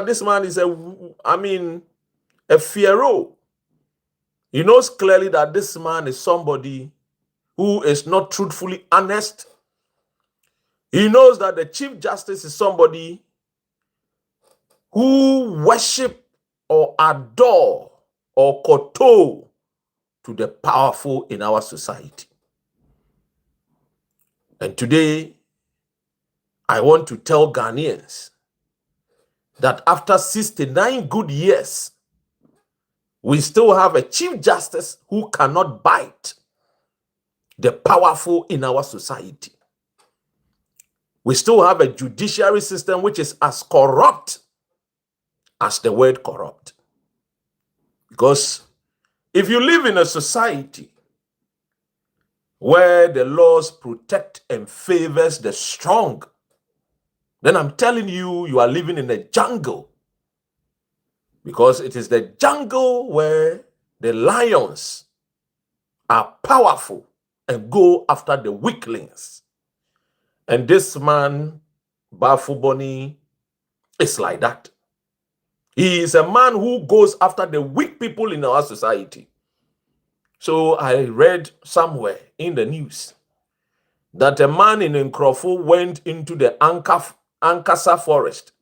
this man is a Pharaoh. He knows clearly that this man is somebody who is not truthfully honest. He knows that the Chief Justice is somebody who worship or adore or kowtow to the powerful in our society. And today, I want to tell Ghanaians that after 69 good years, we still have a Chief Justice who cannot bite the powerful in our society. We still have a judiciary system which is as corrupt as the word corrupt. Because if you live in a society where the laws protect and favors the strong, then I'm telling you, you are living in a jungle. Because it is the jungle where the lions are powerful and go after the weaklings. And this man, Bafuboni, is like that. He is a man who goes after the weak people in our society. So I read somewhere in the news that a man in Nkrofo went into the Ankasa forest,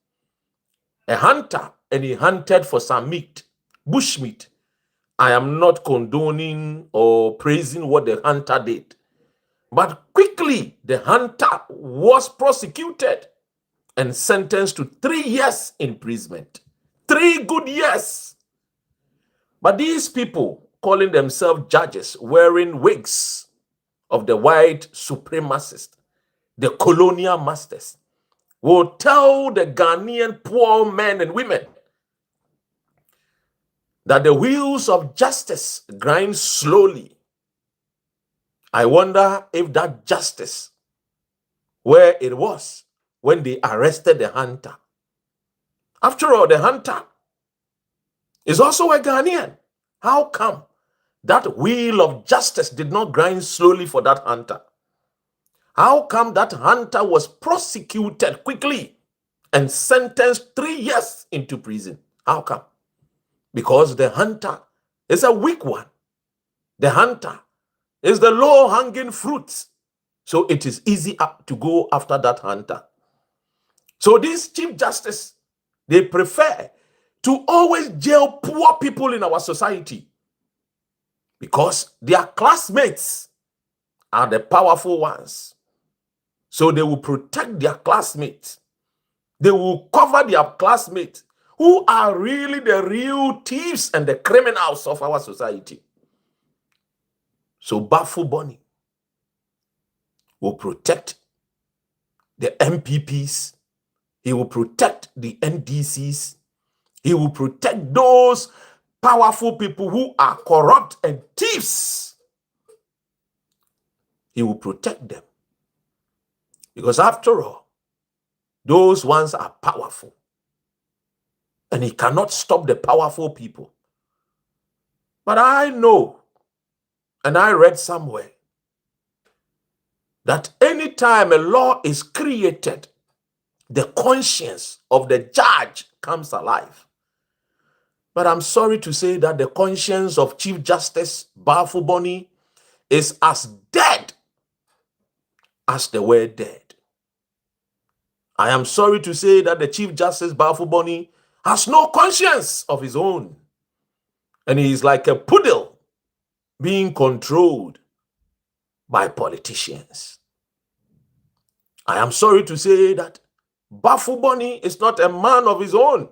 a hunter, and he hunted for some meat, bush meat. I am not condoning or praising what the hunter did. But quickly, the hunter was prosecuted and sentenced to 3 years imprisonment. 3 good years. But these people, calling themselves judges, wearing wigs of the white supremacists, the colonial masters, will tell the Ghanaian poor men and women that the wheels of justice grind slowly. I wonder if that justice, where it was when they arrested the hunter. After all, the hunter is also a Ghanaian. How come that wheel of justice did not grind slowly for that hunter? How come that hunter was prosecuted quickly and sentenced 3 years into prison? How come? Because the hunter is a weak one. The hunter is the low-hanging fruit. So it is easy to go after that hunter. So these Chief Justice, they prefer to always jail poor people in our society because their classmates are the powerful ones. So they will protect their classmates. They will cover their classmates who are really the real thieves and the criminals of our society. So Bafuboni will protect the MPPs. He will protect the NDCs. He will protect those powerful people who are corrupt and thieves. He will protect them. Because after all, those ones are powerful. And he cannot stop the powerful people. But I know, and I read somewhere, that anytime a law is created, the conscience of the judge comes alive. But I'm sorry to say that the conscience of Chief Justice Bafuboni is as dead as the word dead. I am sorry to say that the Chief Justice Bafuboni has no conscience of his own. And he is like a poodle being controlled by politicians. I am sorry to say that Bafuboni is not a man of his own.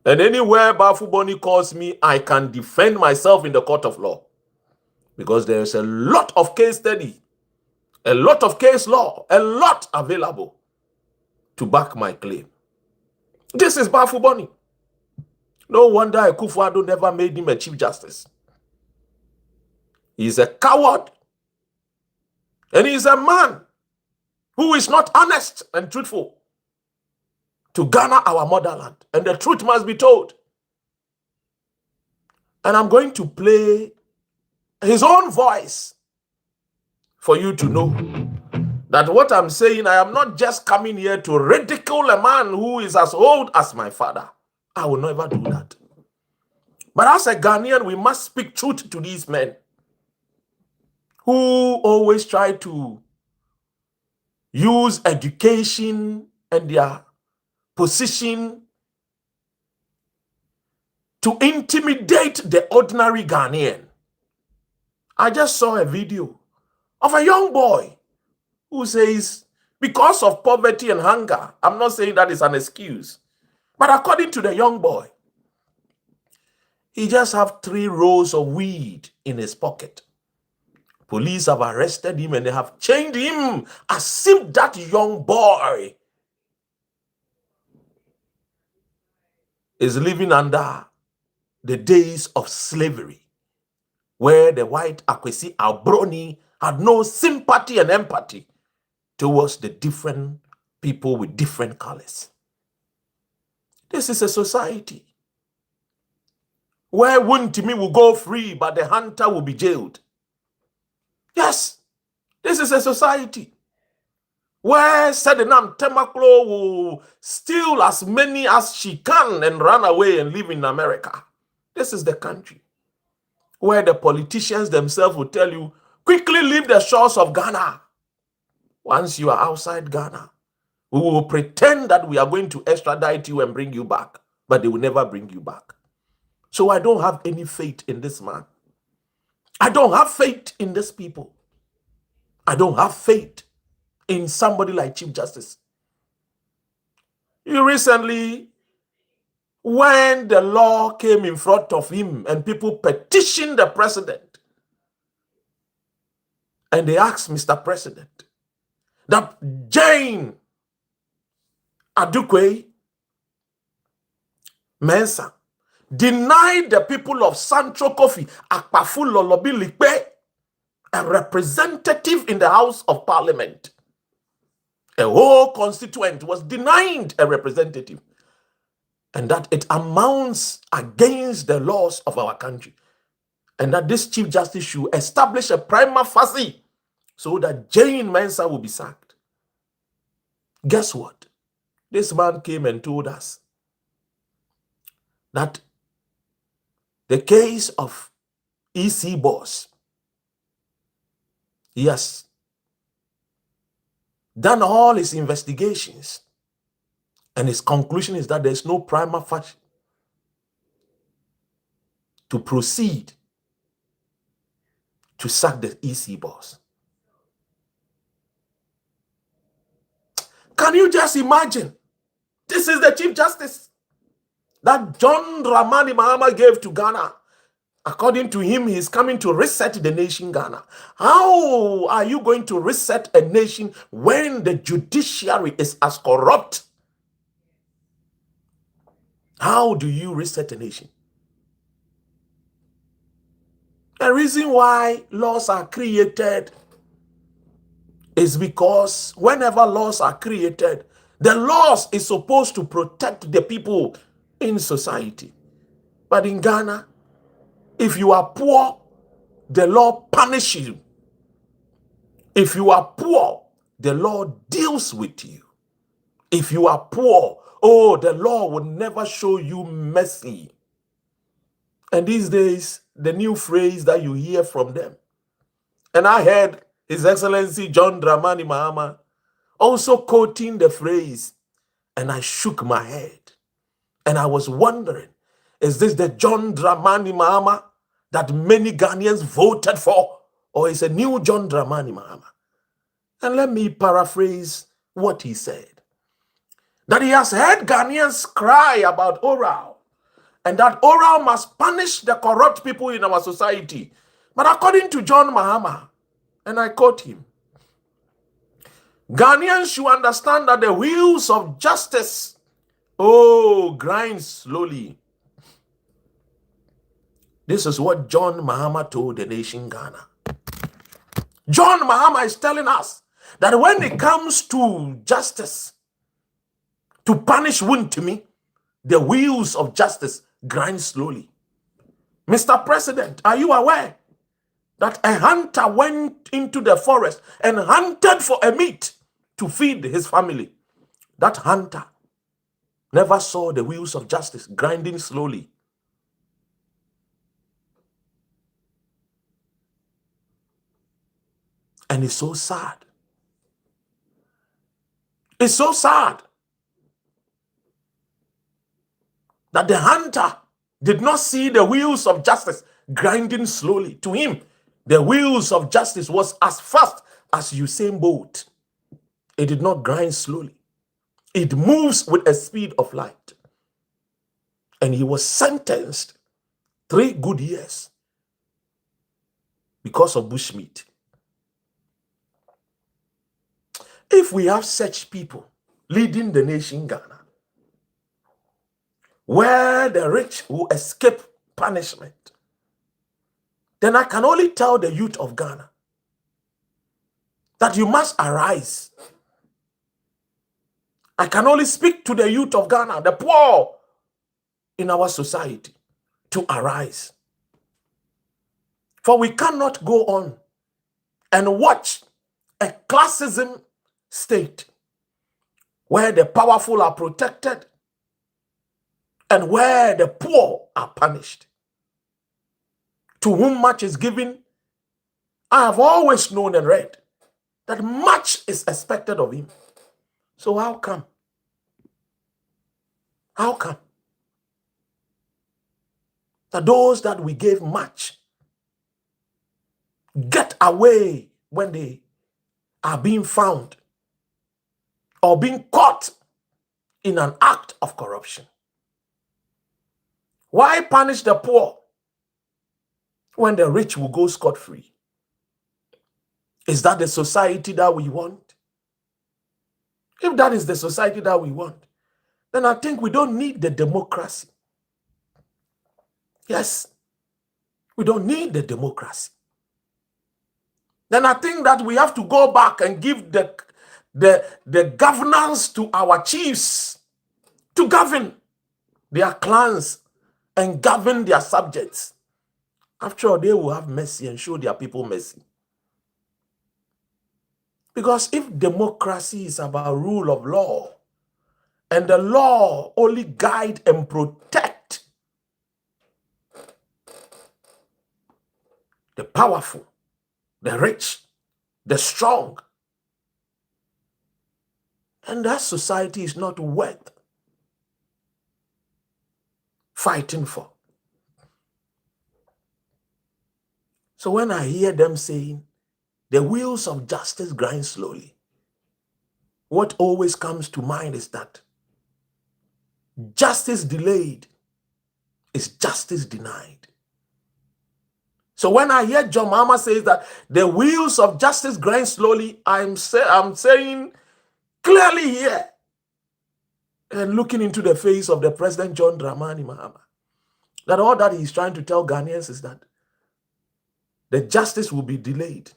And anywhere Bafuboni calls me, I can defend myself in the court of law. Because there is a lot of case study, a lot of case law, a lot available to back my claim. This is Bafuboni. No wonder Akufo-Addo never made him a Chief Justice. He's a coward. And he's a man who is not honest and truthful to Ghana, our motherland. And the truth must be told. And I'm going to play his own voice for you to know That what I'm saying, I am not just coming here to ridicule a man who is as old as my father. I will never do that. But as a Ghanaian, we must speak truth to these men who always try to use education and their position to intimidate the ordinary Ghanaian. I just saw a video of a young boy who says, because of poverty and hunger, I'm not saying that is an excuse, but according to the young boy, he just have 3 rolls of weed in his pocket. Police have arrested him and they have chained him as if that young boy is living under the days of slavery, where the white Akwesi Albroni had no sympathy and empathy towards the different people with different colors. This is a society where Wuntimi will go free, but the hunter will be jailed. Yes, this is a society where Sedenam Temaklo will steal as many as she can and run away and live in America. This is the country where the politicians themselves will tell you, quickly leave the shores of Ghana. Once you are outside Ghana, we will pretend that we are going to extradite you and bring you back, but they will never bring you back. So I don't have any faith in this man. I don't have faith in these people. I don't have faith in somebody like Chief Justice. You recently, when the law came in front of him and people petitioned the president, and they asked Mr. President that Jane Adukwe Mensah denied the people of Central Kofi Akpafu Lolobi Likpe a representative in the House of Parliament. A whole constituent was denied a representative, and that it amounts against the laws of our country, and that this Chief Justice should establish a prima facie so that Jane Mensah will be sacked. Guess what? This man came and told us that the case of EC boss, he has done all his investigations, and his conclusion is that there's no prima facie to proceed to sack the EC boss. Can you just imagine? This is the Chief Justice that John Dramani Mahama gave to Ghana. According to him, he is coming to reset the nation Ghana. How are you going to reset a nation when the judiciary is as corrupt? How do you reset a nation? The reason why laws are created is because whenever laws are created, the laws is supposed to protect the people in society. But in Ghana, if you are poor, the law punishes you. If you are poor, the law deals with you. If you are poor, oh, the law will never show you mercy. And these days, the new phrase that you hear from them, and I heard His Excellency John Dramani Mahama also quoting the phrase, and I shook my head. And I was wondering, is this the John Dramani Mahama that many Ghanaians voted for, or is a new John Dramani Mahama? And let me paraphrase what he said. That he has heard Ghanaians cry about oral, and that oral must punish the corrupt people in our society. But according to John Mahama, and I quote him, Ghanaians should understand that the wheels of justice, grind slowly. This is what John Mahama told the nation Ghana. John Mahama is telling us that when it comes to justice, to punish Wuntimi, the wheels of justice grind slowly. Mr. President, are you aware that a hunter went into the forest and hunted for a meat to feed his family. That hunter never saw the wheels of justice grinding slowly. And it's so sad. It's so sad that the hunter did not see the wheels of justice grinding slowly. To him, the wheels of justice was as fast as Usain Bolt. It did not grind slowly. It moves with a speed of light. And he was sentenced 3 good years because of bushmeat. If we have such people leading the nation Ghana, where the rich will escape punishment, then I can only tell the youth of Ghana that you must arise. I can only speak to the youth of Ghana, the poor in our society, to arise. For we cannot go on and watch a classism state where the powerful are protected and where the poor are punished. To whom much is given, I have always known and read that much is expected of him. So how come? How come that those that we gave much get away when they are being found or being caught in an act of corruption? Why punish the poor when the rich will go scot-free? Is that the society that we want? If that is the society that we want, then I think we don't need the democracy. Yes, we don't need the democracy. Then I think that we have to go back and give the governance to our chiefs to govern their clans and govern their subjects. After all, they will have mercy and show their people mercy. Because if democracy is about rule of law, and the law only guide and protect the powerful, the rich, the strong, and that society is not worth fighting for. So when I hear them saying the wheels of justice grind slowly, what always comes to mind is that justice delayed is justice denied. So when I hear John Mahama says that the wheels of justice grind slowly, I'm saying clearly here and looking into the face of the President John Dramani Mahama, that all that he's trying to tell Ghanaians is that the justice will be delayed.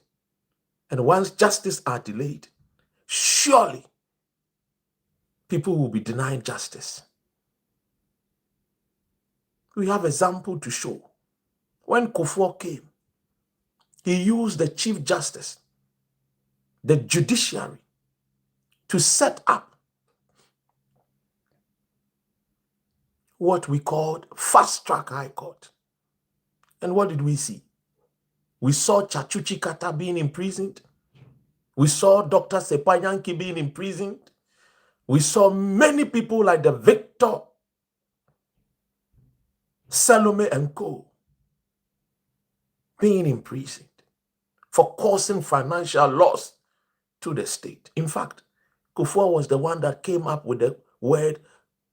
And once justice are delayed, surely people will be denied justice. We have example to show. When Kufuor came, he used the Chief Justice, the judiciary, to set up what we called fast-track High Court. And what did we see? We saw Chachuchi Kata being imprisoned. We saw Dr. Sepanyanki being imprisoned. We saw many people like the Victor, Salome and co. being imprisoned for causing financial loss to the state. In fact, Kufuor was the one that came up with the word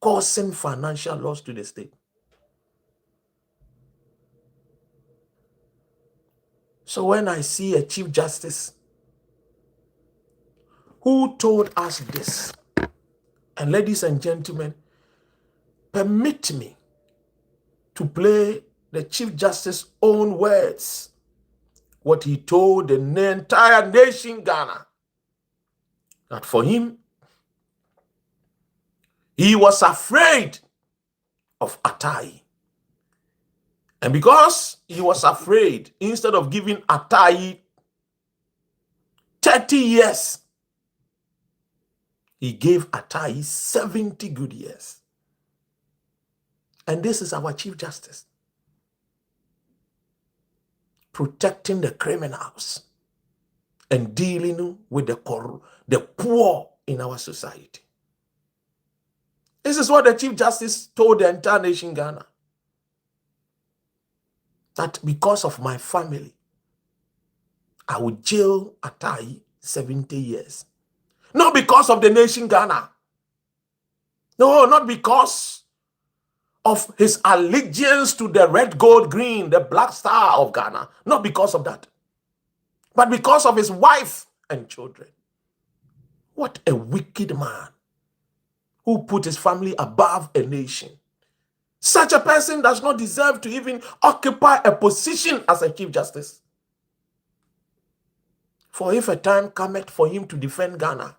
causing financial loss to the state. So when I see a Chief Justice who told us this, and ladies and gentlemen, permit me to play the Chief Justice's own words, what he told the entire nation Ghana, that for him, he was afraid of Atai. And because he was afraid, instead of giving Atai 30 years, he gave Atai 70 good years. And this is our Chief Justice, protecting the criminals and dealing with the poor in our society. This is what the Chief Justice told the entire nation, Ghana. That because of my family, I would jail Atai 70 years. Not because of the nation Ghana. No, not because of his allegiance to the red, gold, green, the black star of Ghana. Not because of that. But because of his wife and children. What a wicked man who put his family above a nation. Such a person does not deserve to even occupy a position as a Chief Justice. For if a time cometh for him to defend Ghana,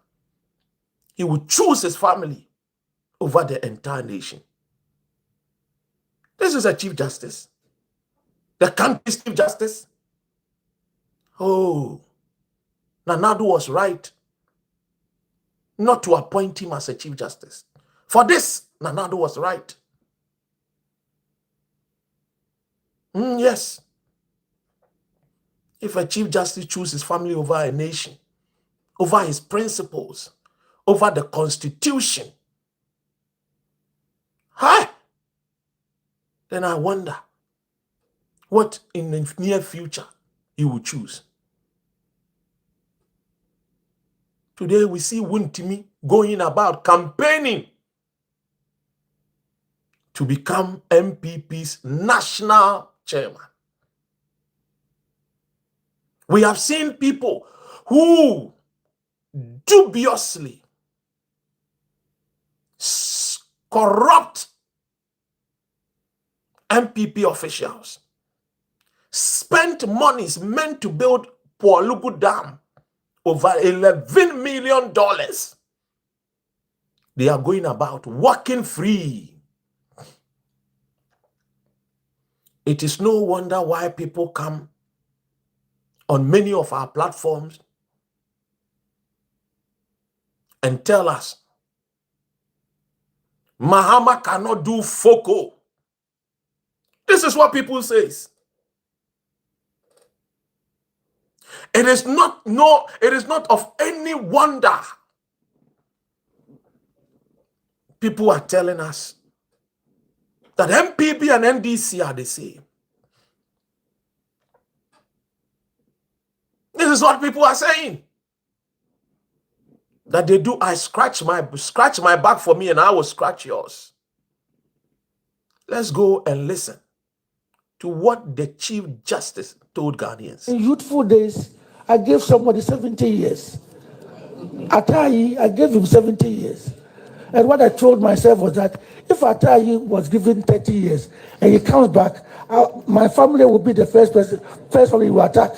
he would choose his family over the entire nation. This is a Chief Justice. The country's Chief Justice. Oh, Nana Addo was right not to appoint him as a Chief Justice. For this, Nana Addo was right. Yes. If a Chief Justice chooses his family over a nation, over his principles, over the Constitution, then I wonder what in the near future he will choose. Today we see Wuntimi going about campaigning to become MPP's national chairman. We have seen people who dubiously corrupt MPP officials, spent monies meant to build Pualugu Dam, over $11 million. They are going about walking free. It is no wonder why people come on many of our platforms and tell us Mahama cannot do FOCO. This is what people say. It is not of any wonder people are telling us that MPP and NDC are the same. This is what people are saying. That they do, I scratch my back for me and I will scratch yours. Let's go and listen to what the Chief Justice told Ghanaians. In youthful days, I gave somebody 70 years. Atai, I gave him 70 years. And what I told myself was that if Atai was given 30 years and he comes back, my family will be the first family he will attack.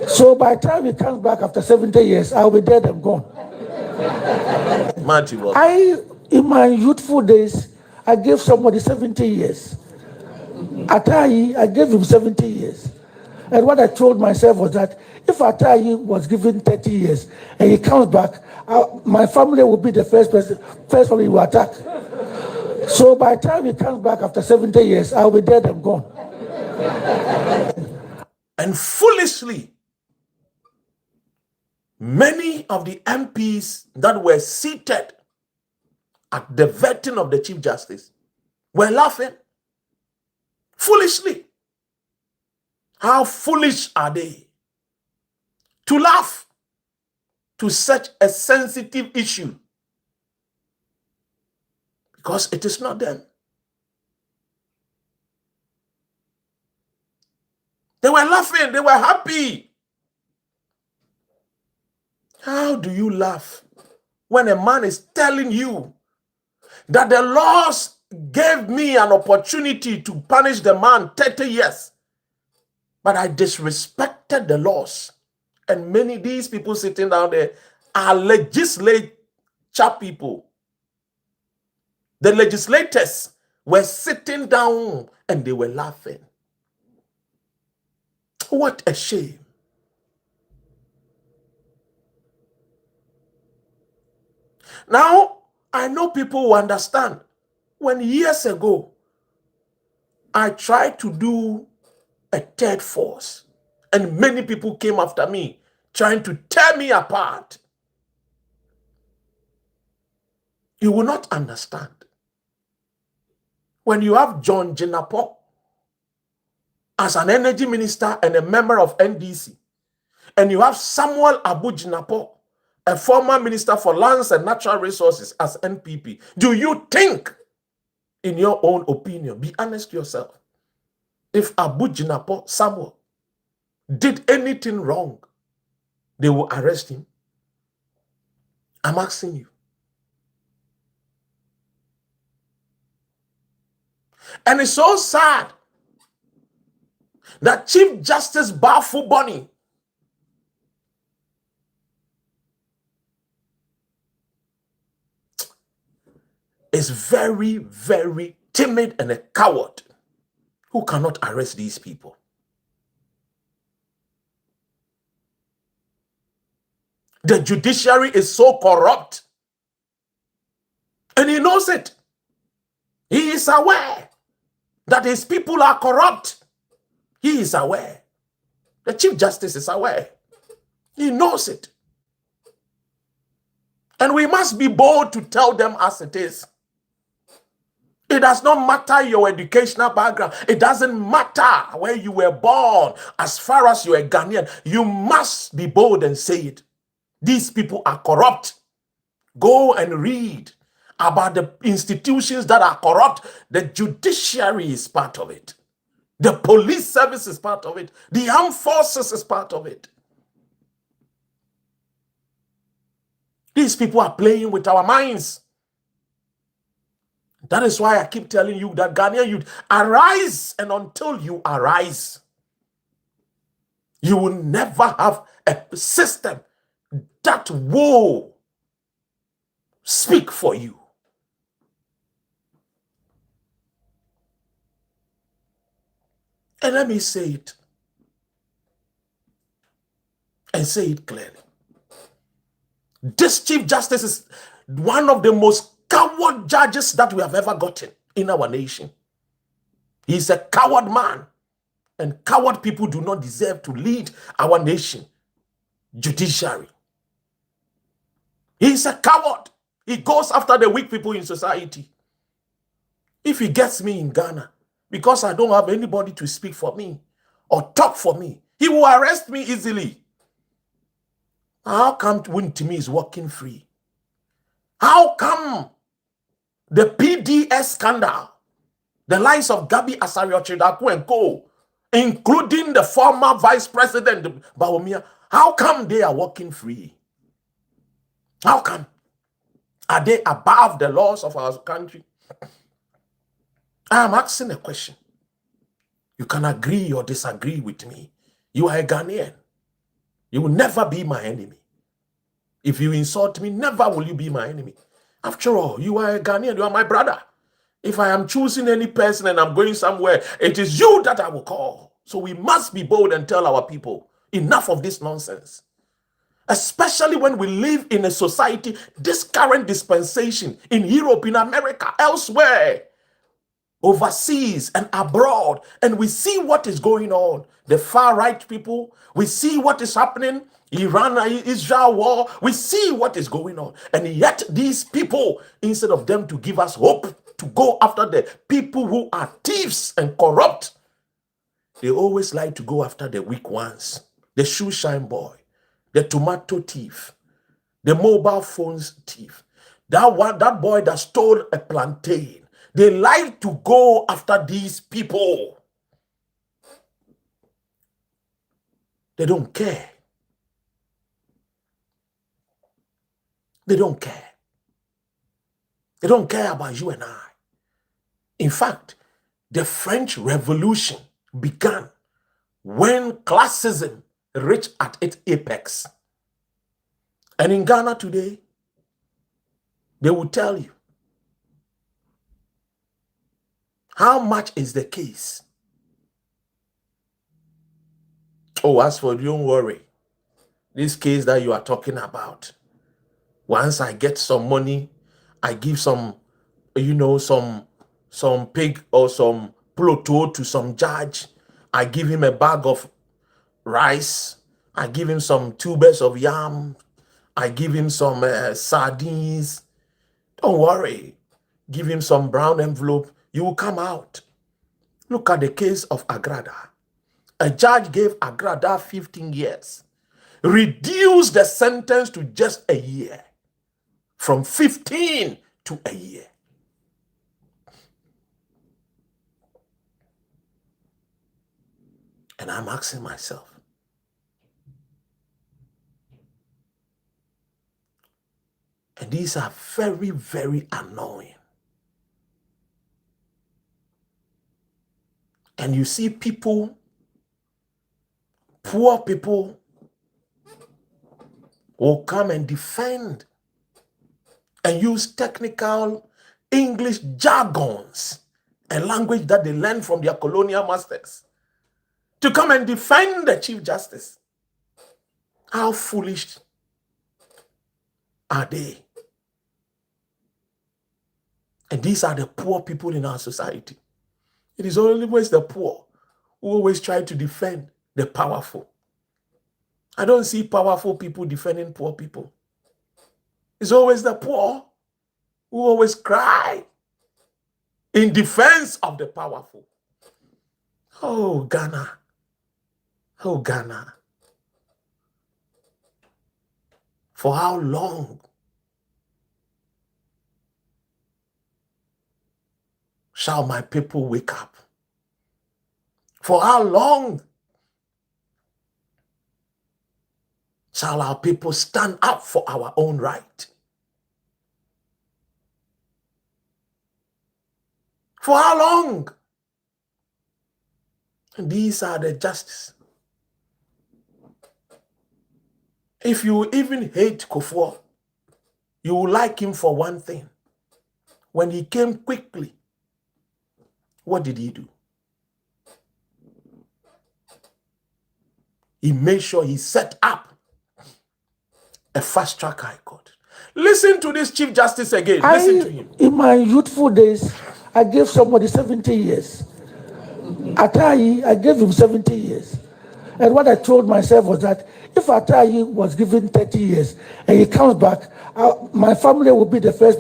So by the time he comes back after 70 years, I'll be dead and gone. In my youthful days, I gave somebody 70 years. Atai, I gave him 70 years. And what I told myself was that if Atai was given 30 years and he comes back, my family will be the first family he will attack. So by the time he comes back after 70 years, I'll be dead and gone. And foolishly, many of the MPs that were seated at the vetting of the Chief Justice were laughing. Foolishly. How foolish are they to laugh to such a sensitive issue? Because it is not them. They were laughing, they were happy. How do you laugh when a man is telling you that the laws gave me an opportunity to punish the man 30 years, but I disrespected the laws? And many of these people sitting down there are legislature people. The legislators were sitting down and they were laughing. What a shame. Now, I know people who understand. When years ago, I tried to do a third force, and many people came after me, trying to tear me apart. You will not understand. When you have John Jinapo as an energy minister and a member of NDC, and you have Samuel Abu Jinapo, a former minister for lands and natural resources as NPP, do you think, in your own opinion, be honest yourself, if Abu Jinapo Samuel did anything wrong, they will arrest him? I'm asking you. And it's so sad that Chief Justice Bafu Boni is very, very timid and a coward who cannot arrest these people. The judiciary is so corrupt, and he knows it. He is aware that his people are corrupt. He is aware. The Chief Justice is aware. He knows it. And we must be bold to tell them as it is. It does not matter your educational background. It doesn't matter where you were born. As far as you are Ghanaian, you must be bold and say it. These people are corrupt. Go and read about the institutions that are corrupt. The judiciary is part of it. The police service is part of it. The armed forces is part of it. These people are playing with our minds. That is why I keep telling you that Ghanaian youth, arise, and until you arise, you will never have a system that will speak for you. And let me say it, and say it clearly. This Chief Justice is one of the most coward judges that we have ever gotten in our nation. He's a coward man, and coward people do not deserve to lead our nation judiciary. He's a coward. He goes after the weak people in society. If he gets me in Ghana, because I don't have anybody to speak for me or talk for me, he will arrest me easily. How come Wintimi is walking free? How come the PDS scandal, the lies of Gabi Asariochidaku and co., including the former Vice President Bawumia, how come they are walking free? How come? Are they above the laws of our country? I am asking a question. You can agree or disagree with me. You are a Ghanaian. You will never be my enemy. If you insult me, never will you be my enemy. After all, you are a Ghanaian. You are my brother. If I am choosing any person and I'm going somewhere, it is you that I will call. So we must be bold and tell our people, enough of this nonsense. Especially when we live in a society, this current dispensation in Europe, in America, elsewhere, overseas and abroad, and we see what is going on. The far-right people, we see what is happening. Iran-Israel war, we see what is going on. And yet these people, instead of them to give us hope to go after the people who are thieves and corrupt, they always like to go after the weak ones. The shoe shine boy, the tomato thief, the mobile phones thief, that boy that stole a plantain. They like to go after these people. They don't care. They don't care. They don't care about you and I. In fact, the French Revolution began when classism reached at its apex. And in Ghana today, they will tell you How much is the case? Oh, as for, don't worry. This case that you are talking about, once I get some money, I give some, some pig or some ploto to some judge. I give him a bag of rice. I give him some tubers of yam. I give him some sardines. Don't worry. Give him some brown envelope. You will come out. Look at the case of Agrada. A judge gave Agrada 15 years. Reduced the sentence to just a year. From 15 to a year. And I'm asking myself, and these are very, very annoying. And you see people, poor people, will come and defend and use technical English jargons, a language that they learned from their colonial masters, to come and defend the Chief Justice. How foolish are they? And these are the poor people in our society. It is always the poor who always try to defend the powerful. I don't see powerful people defending poor people. It's always the poor who always cry in defense of the powerful. Oh, Ghana. Oh, Ghana. For how long shall my people wake up? For how long shall our people stand up for our own right? For how long? And these are the justice. If you even hate Kufuor, you will like him for one thing. When he came quickly, what did he do? He made sure he set up a fast-track high court. Listen to this Chief Justice again. Listen to him. In my youthful days, I gave somebody 70 years. Atayi, I gave him 70 years. And what I told myself was that if Atayi was given 30 years and he comes back, my family will be the first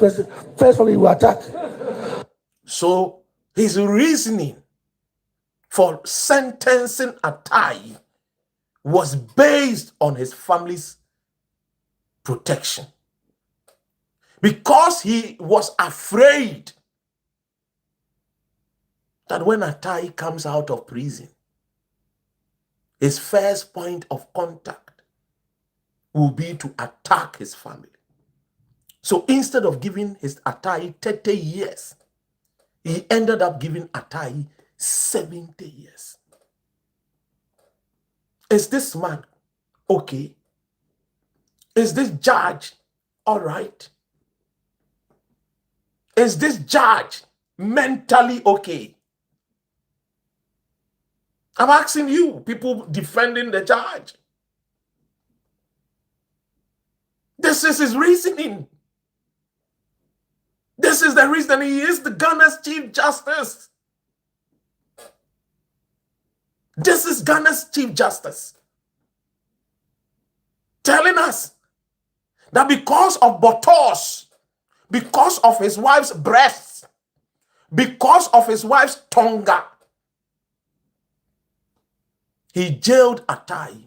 family he will attack. So his reasoning for sentencing Atayi was based on his family's protection. Because he was afraid that when Atayi comes out of prison, his first point of contact will be to attack his family. So instead of giving his Atayi 30 years, he ended up giving Atayi 70 years. Is this man okay? Is this judge all right? Is this judge mentally okay? I'm asking you, people defending the judge. This is his reasoning. This is the reason he is the Ghana's Chief Justice. This is Ghana's Chief Justice. Telling us that because of Botos, because of his wife's breasts, because of his wife's tonga, he jailed Atayi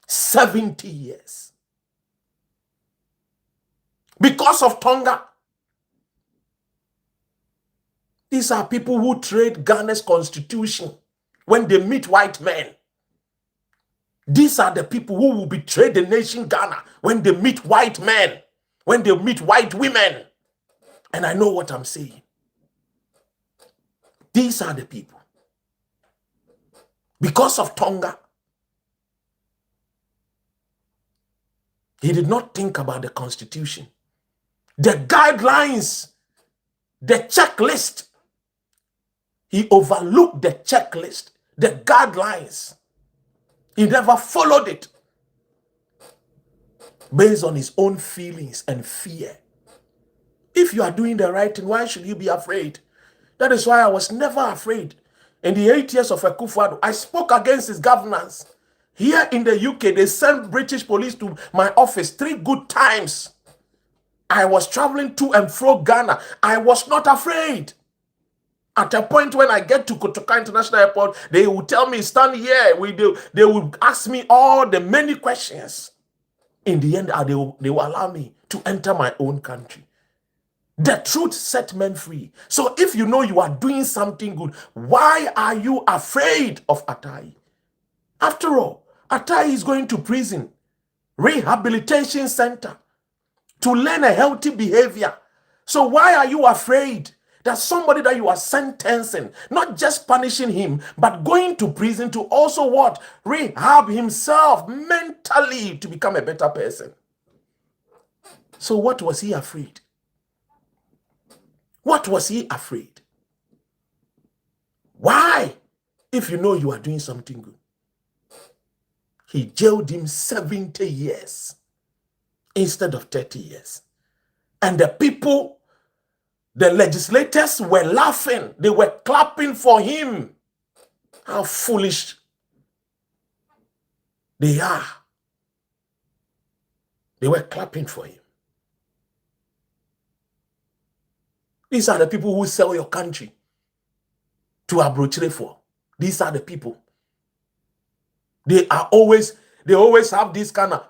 70 years. Because of tonga. These are people who trade Ghana's constitution when they meet white men. These are the people who will betray the nation Ghana when they meet white men, when they meet white women. And I know what I'm saying. These are the people. Because of tonga, he did not think about the constitution. the guidelines, the checklist. He overlooked the checklist, the guidelines. He never followed it based on his own feelings and fear. If you are doing the right thing, why should you be afraid? That is why I was never afraid. In the 8 years of Akufo-Addo, I spoke against his governance. Here in the UK, they sent British police to my office 3 good times. I was traveling to and fro Ghana. I was not afraid. At a point when I get to Kotoka International Airport, they will tell me, stand here. They will ask me all the many questions. In the end, they will allow me to enter my own country. The truth set men free. So if you know you are doing something good, why are you afraid of Atai? After all, Atai is going to prison, rehabilitation center, to learn a healthy behavior. So why are you afraid that somebody that you are sentencing, not just punishing him, but going to prison to also what? Rehab himself mentally to become a better person. So what was he afraid? What was he afraid? Why? If you know you are doing something good. He jailed him 70 years instead of 30 years. And the people, the legislators were laughing. They were clapping for him. How foolish they are. They were clapping for him. These are the people who sell your country to Abrochire for. These are the people. They always have this kind of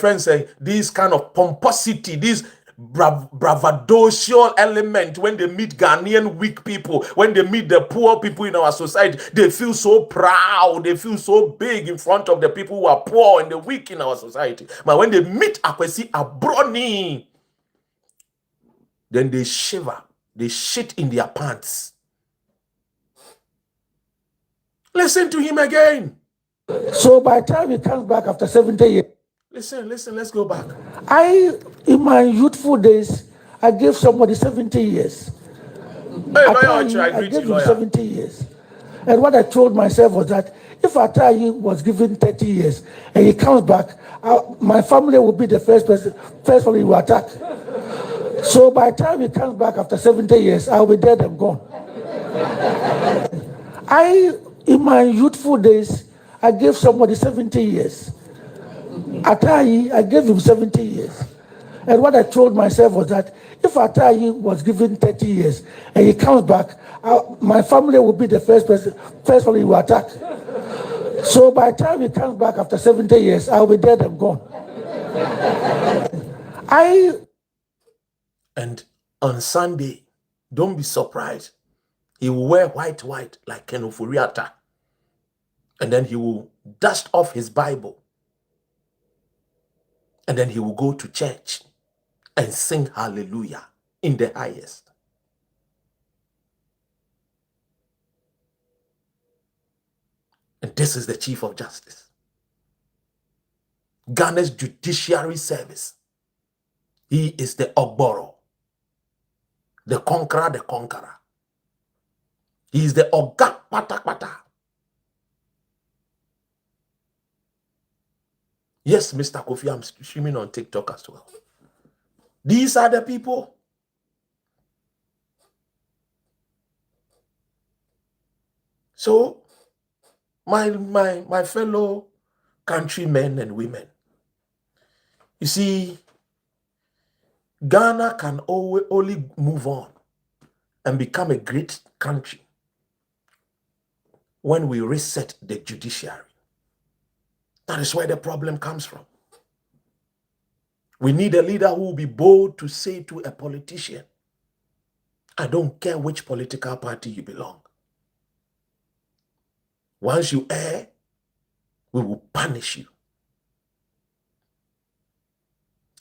friends say this kind of pomposity, this braggadocious element when they meet Ghanaian weak people, when they meet the poor people in our society. They feel so proud, they feel so big in front of the people who are poor and the weak in our society. But when they meet Akwesi Abroni, then they shiver, they shit in their pants. Listen to him again. So by the time he comes back after 70 years, listen, let's go back. In my youthful days, I gave somebody 70 years. Hey, lawyer, I gave him 70 years. And what I told myself was that if Atayi was given 30 years and he comes back, my family will be the first family he will attack. So by the time he comes back after 70 years, I'll be dead and gone. In my youthful days, I gave somebody 70 years. Atayi, I gave him 70 years. And what I told myself was that if Atayi was given 30 years and he comes back, my family will be the first family he will attack. So by the time he comes back after 70 years, I'll be dead and gone. And on Sunday, don't be surprised. He will wear white like Ken Ofuriatta. And then he will dust off his Bible. And then he will go to church and sing hallelujah in the highest. And this is the Chief of Justice. Ghana's Judiciary Service. He is the Ogboro, the conqueror. He is the Oga Pata. Yes, Mr. Kofi, I'm streaming on TikTok as well. These are the people. So, my fellow countrymen and women, you see, Ghana can only move on and become a great country when we reset the judiciary. That is where the problem comes from. We need a leader who will be bold to say to a politician, I don't care which political party you belong. Once you err, we will punish you.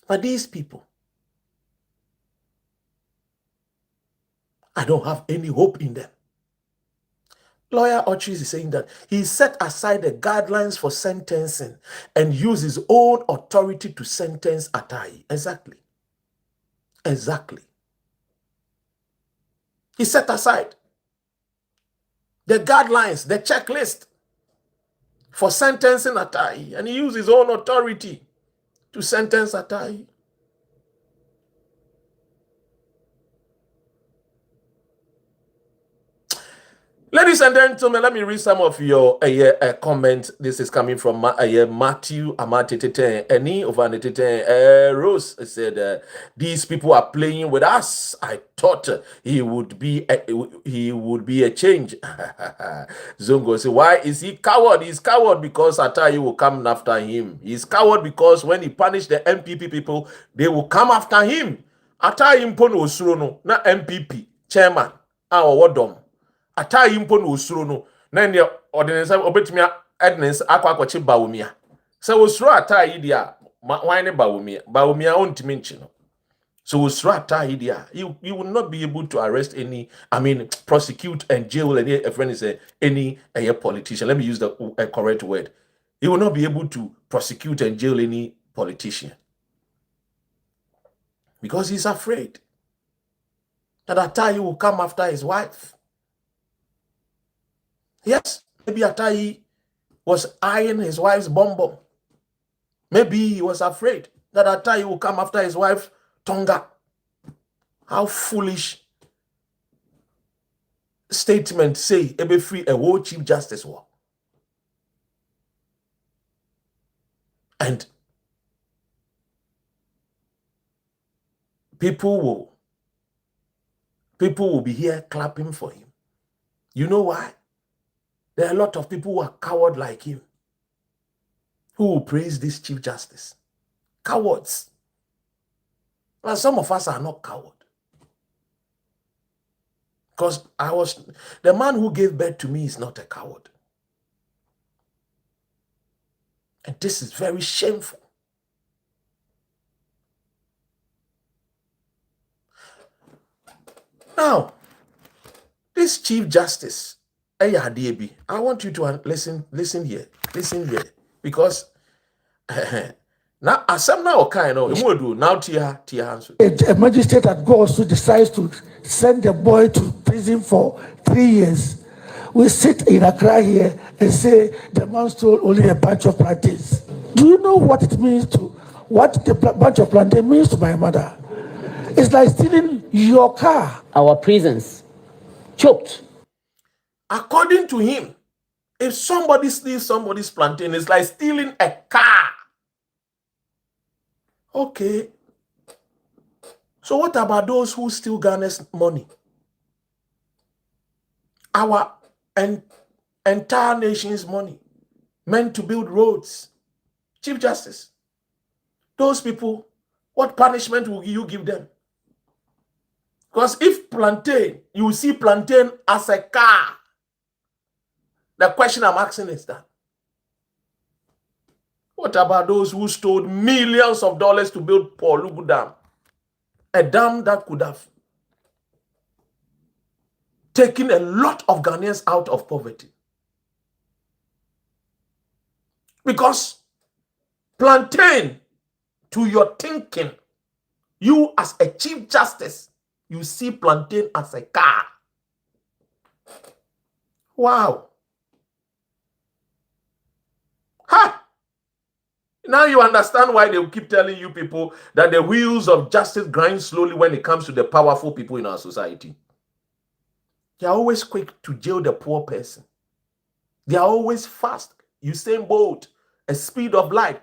But these people, I don't have any hope in them. Lawyer Ochis is saying that he set aside the guidelines for sentencing and used his own authority to sentence Atayi. Exactly. Exactly. He set aside the guidelines, the checklist for sentencing Atai, and he used his own authority to sentence Atai. Ladies and gentlemen, let me read some of your comments. This is coming from Matthew Amatete Eni Ovanetete Rose said, "These people are playing with us. I thought he would be a change." Zongo said, "Why is he coward? He's coward because Atai will come after him. He's coward because when he punished the MPP people, they will come after him. Atai impono osrono na MPP chairman our wadom. Atai impo no osuro no na ne ordinance obetumi ordinance akwachi bawumia se osuro atai dia wan ne bawumia ontimi nchi no so osuro atai dia you will not be able to arrest any, prosecute and jail any, a friend is any politician. Let me use the correct word. You will not be able to prosecute and jail any politician because he's afraid that Atai will come after his wife. Yes, maybe Atai was eyeing his wife's bum. Maybe he was afraid that Atai will come after his wife, Tonga. How foolish statement say ebe free a whole Chief Justice war. And people will be here clapping for him. You know why? There are a lot of people who are coward like him who will praise this Chief Justice. Cowards. But some of us are not cowards. Because the man who gave birth to me is not a coward. And this is very shameful. Now, this Chief Justice, I want you to listen here, because now asem na okay no do now tia answer. A magistrate at Gosu decides to send the boy to prison for 3 years. We sit in Accra here and say the man stole only a bunch of plantains. Do you know what it means what the bunch of plantain means to my mother? It's like stealing your car. Our prisons choked. According to him, if somebody steals somebody's plantain, it's like stealing a car. Okay. So what about those who steal Ghana's money? Our entire nation's money meant to build roads. Chief Justice, those people, what punishment will you give them? Because if plantain, you see plantain as a car, the question I'm asking is that, what about those who stole millions of dollars to build Paul Lugu Dam? A dam that could have taken a lot of Ghanaians out of poverty. Because plantain, to your thinking, you as a Chief Justice, you see plantain as a car. Wow. Ha! Now you understand why they will keep telling you people that the wheels of justice grind slowly when it comes to the powerful people in our society. They are always quick to jail the poor person. They are always fast. Usain Bolt, a speed of light.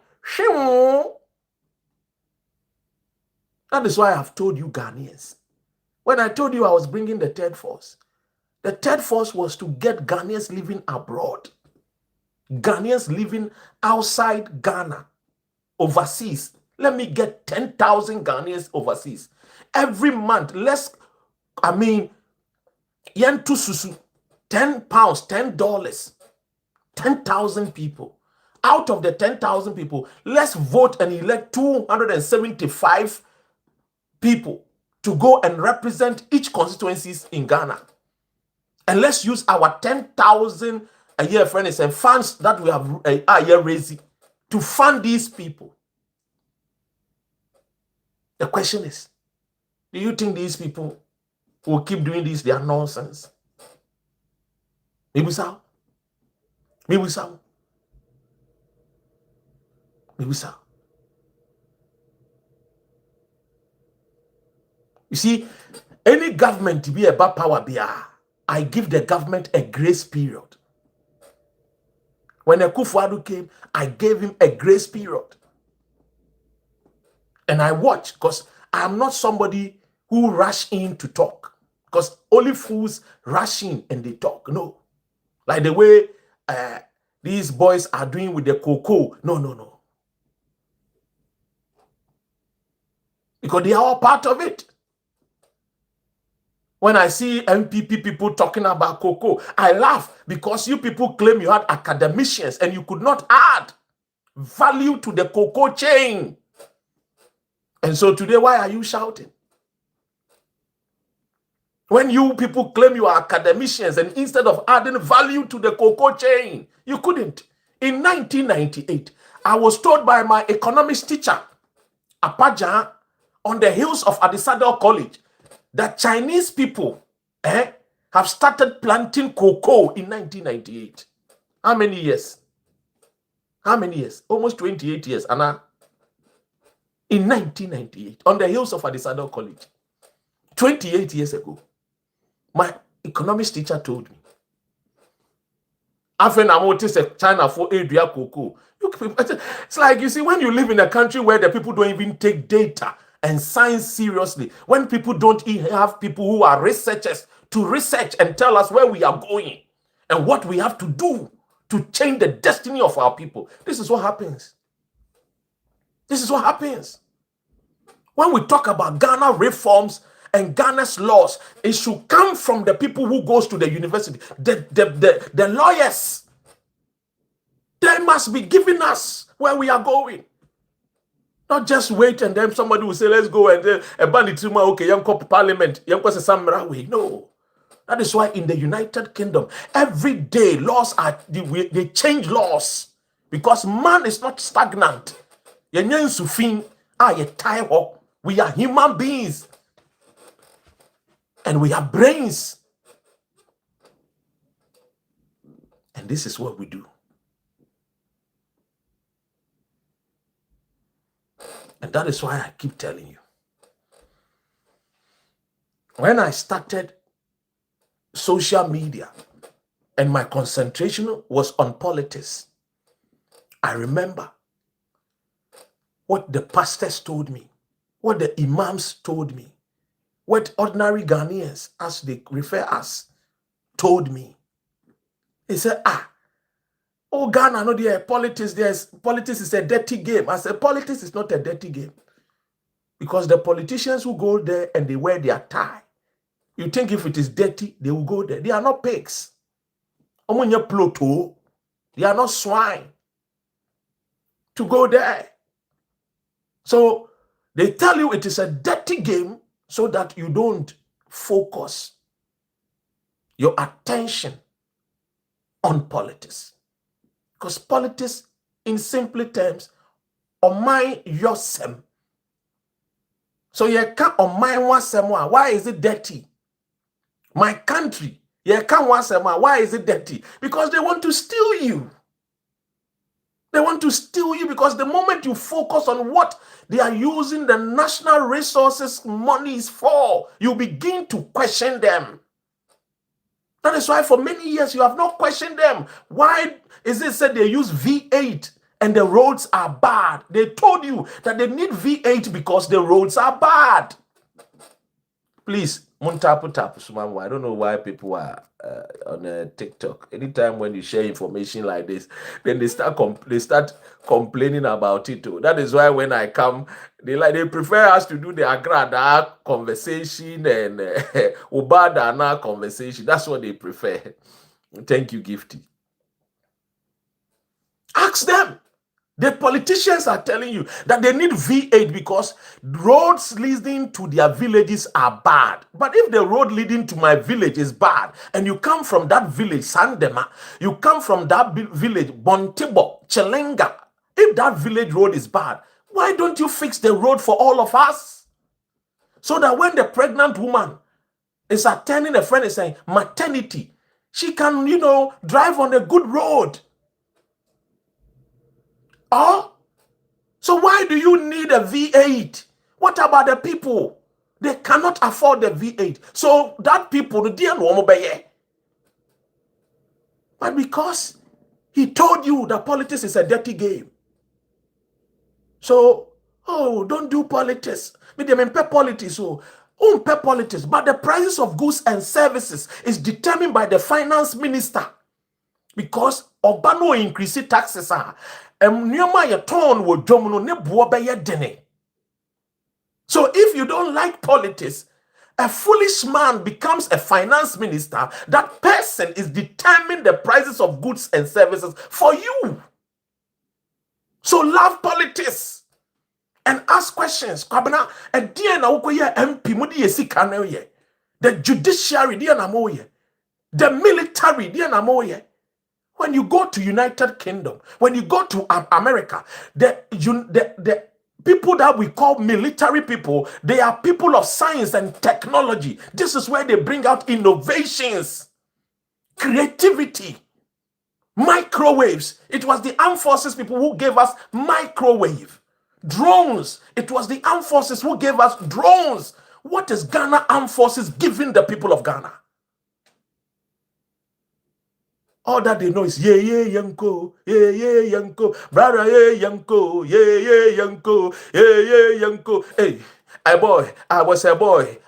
That is why I have told you Ghanaians. When I told you I was bringing the third force was to get Ghanaians living abroad. Ghanaians living outside Ghana, overseas. Let me get 10,000 Ghanaians overseas. Every month, yentu susu, 10 pounds, $10, 10,000 people. Out of the 10,000 people, let's vote and elect 275 people to go and represent each constituencies in Ghana. And let's use our 10,000 a year, friends, and funds that we have a year raising to fund these people. The question is, Do you think these people will keep doing this? Their nonsense. Maybe so. Maybe so. Maybe so. You see, any government to be about power, I give the government a grace period. When Akufo-Addo came, I gave him a grace period. And I watch, because I am not somebody who rush in to talk. Because only fools rush in and they talk. No. Like the way these boys are doing with the cocoa. No. Because they are all part of it. When I see MPP people talking about cocoa, I laugh because you people claim you had academicians and you could not add value to the cocoa chain. And so today, why are you shouting? When you people claim you are academicians and instead of adding value to the cocoa chain, you couldn't. In 1998, I was told by my economics teacher, Apaja, on the hills of Adisadel College, that Chinese people have started planting cocoa in 1998. How many years? How many years? Almost 28 years, Anna. In 1998, on the hills of Adisadel College, 28 years ago, my economics teacher told me, after I noticed China for area cocoa. It's like, you see, when you live in a country where the people don't even take data and science seriously, when people don't even have people who are researchers to research and tell us where we are going and what we have to do to change the destiny of our people, this is what happens. This is what happens. When we talk about Ghana reforms and Ghana's laws, it should come from the people who goes to the university, the lawyers. They must be giving us where we are going. Not just wait and then somebody will say, let's go and then okay, young parliament, young way. No. That is why in the United Kingdom, every day laws are, they change laws because man is not stagnant. We are human beings and we have brains. And this is what we do. And that is why I keep telling you. When I started social media and my concentration was on politics, I remember what the pastors told me, what the imams told me, what ordinary Ghanaians, as they refer us, told me. They said, oh, Ghana, no, politics is a dirty game. I said, politics is not a dirty game. Because the politicians who go there and they wear their tie, you think if it is dirty, they will go there. They are not pigs. They are not swine to go there. So they tell you it is a dirty game so that you don't focus your attention on politics. Because politics, in simple terms, my yourself. So you can't my one. Why is it dirty? My country, you can't why is it dirty? Because they want to steal you. They want to steal you because the moment you focus on what they are using the national resources monies for, you begin to question them. That is why for many years you have not questioned them. Why is it said they use V8 and the roads are bad? They told you that they need V8 because the roads are bad. Please, Muntapu Tapu Sumamu. I don't know why people are on TikTok. Anytime when you share information like this, then they start complaining about it too. That is why when I come, they prefer us to do the Agrada conversation and Ubadana conversation. That's what they prefer. Thank you, Gifty. Ask them. The politicians are telling you that they need V8 because roads leading to their villages are bad. But if the road leading to my village is bad, and you come from that village, Sandema, you come from that village, Bontibo, Chelenga, if that village road is bad, why don't you fix the road for all of us? So that when the pregnant woman is attending a friend is saying maternity, she can, drive on a good road. Oh, so why do you need a V8? What about the people? They cannot afford the V8. So that people, but because he told you that politics is a dirty game. So, don't do politics. Me dem pay politics. Pay politics. But the prices of goods and services is determined by the finance minister. Because Obano increase taxes. So if you don't like politics, a foolish man becomes a finance minister. That person is determining the prices of goods and services for you. So love politics and ask questions. The judiciary, the military, when you go to United Kingdom, when you go to America, the people that we call military people, they are people of science and technology. This is where they bring out innovations, creativity, microwaves. It was the armed forces people who gave us microwave. Drones. It was the armed forces who gave us drones. What is Ghana armed forces giving the people of Ghana? All that they know is yanko, yanko, brother, yanko, yanko, yanko. Hey, I was a boy.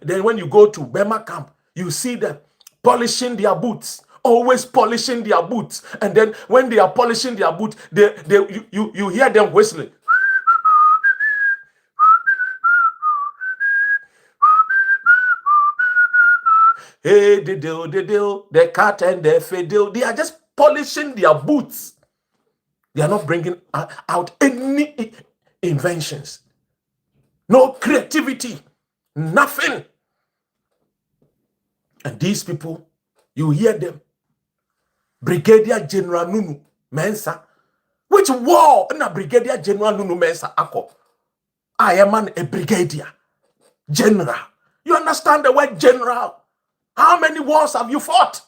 Then when you go to Bema camp, you see them polishing their boots, always polishing their boots. And then when they are polishing their boots, you hear them whistling. Hey, the cat and the fiddle. They are just polishing their boots. They are not bringing out any inventions. No creativity. Nothing. And these people, you hear them. Brigadier General Nunu Mensa. Which war na Brigadier General Nunu Mensa ako? I am a brigadier. General. You understand the word general? How many wars have you fought?